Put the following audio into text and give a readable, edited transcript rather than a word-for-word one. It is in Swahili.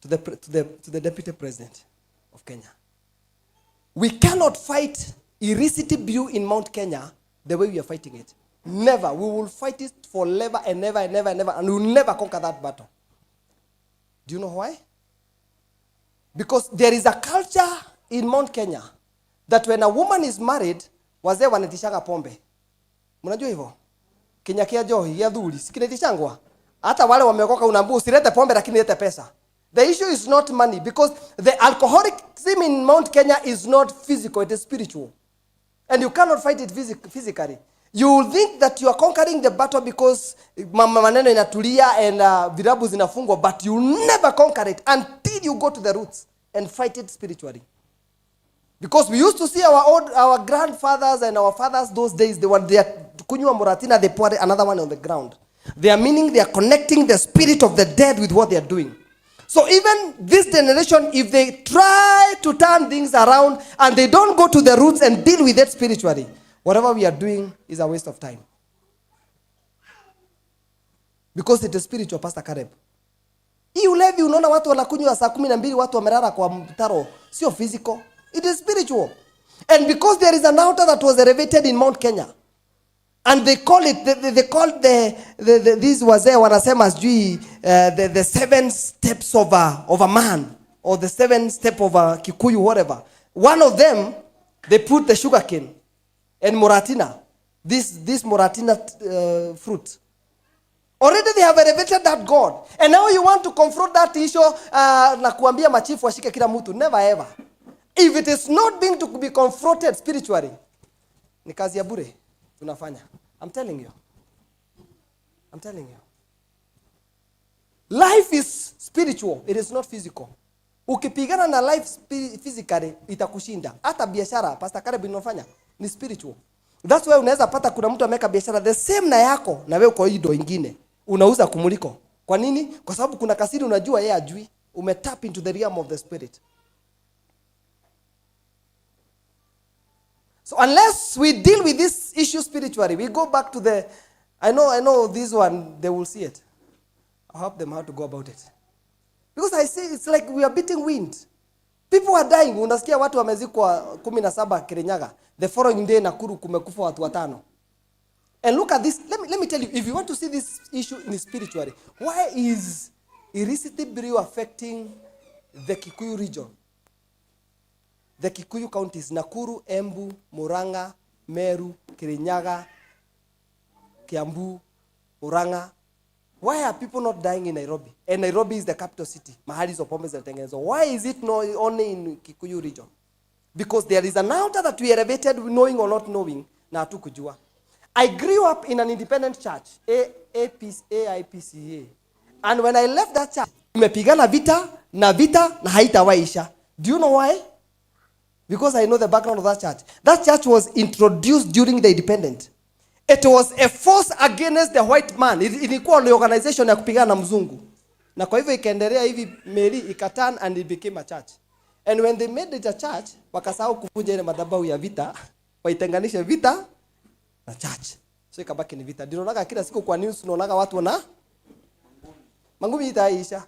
to the deputy president of Kenya. We cannot fight illicit brew in Mount Kenya the way we are fighting it. Never. We will fight it forever and never and never and never, and we will never conquer that battle. Do you know why? Because there is a culture in Mount Kenya that when a woman is married, wazee wanatishanga pombe. Mnajua hivyo? Kenya kia johi ya dhuri, sikinatishangwa. Hata wale wameokoka unaambiwa usilete pombe lakini lete pesa. The issue is not money, because the alcoholism in Mount Kenya is not physical, it is spiritual. And you cannot fight it physically. You will think that you are conquering the battle because maneno inatulia and virabu zinafungwa, but you will never conquer it until you go to the roots and fight it spiritually. Because we used to see our grandfathers and our fathers those days, they are kunywa moratina, they pour another one on the ground. They are meaning they are connecting the spirit of the dead with what they are doing. So even this generation, if they try to turn things around and they don't go to the roots and deal with it spiritually, whatever we are doing is a waste of time. Because it is spiritual, Pastor Caleb. Hii ulevi unaona watu wanakunywa saa 12 watu wamelala kwa mtaro, sio physical. It is spiritual. And because there is an altar that was elevated in Mount Kenya, and they call it, they call these wazee wanasema sijui the 7 steps of a man, or the 7 step of a Kikuyu, whatever. One of them, they put the sugar cane and moratina, this moratina fruit. Already they have elevated that God, and now you want to confront that issue na kuambia machifu washike kila mtu. Never ever. If it is not being to be confronted spiritually, ni kazi ya bure tunafanya. I'm telling you. Life is spiritual, it is not physical. Ukipigana na life physically itakushinda. Hata biashara Pastor Caleb inafanya ni spiritual. That's why unaweza pata kuna mtu ameka biashara the same na yako, na wewe uko hido ingine unauza kumuliko. Kwa nini? Kwa sababu kuna kasiri unajua yeye ajui. Umetap into the realm of the spirit. So unless we deal with this issue spiritually, we go back to the, I know this one, they will see it. I help them how to go about it. Because I see it's like we are beating wind. People are dying. Unasikia watu wamezikwa 17 Kirinyaga. The following day Nakuru kumekufa watu 5. And look at this. Let me tell you, if you want to see this issue in spiritually, why is illicit brew affecting the Kikuyu region? The Kikuyu counties, Nakuru, Embu, Murang'a, Meru, Kirinyaga, Kiambu, Murang'a. Why are people not dying in Nairobi? And Nairobi is the capital city. Mahali zo pombe zinatengenezwa. Why is it not only in Kikuyu region? Because there is an altar that we elevated, knowing or not knowing, na hatukujua. I grew up in an independent church, AIPCA. And when I left that church, tumepigana vita na haitawaisha. Do you know why? Because I know the background of that church. That church was introduced during the independence. It was a force against the white man. Ilikuwa ni organization ya kupigana na mzungu. Na kwa hivyo ikaendelea hivi Mary ikatan and it became a church. And when they made it a church, wakasahau kuvunja ile madhabahu ya vita, waitenganisha vita na church. So ikabaki ni vita. Ndio unaona kila siku kwa news unaona watu wana mangumi itaisha.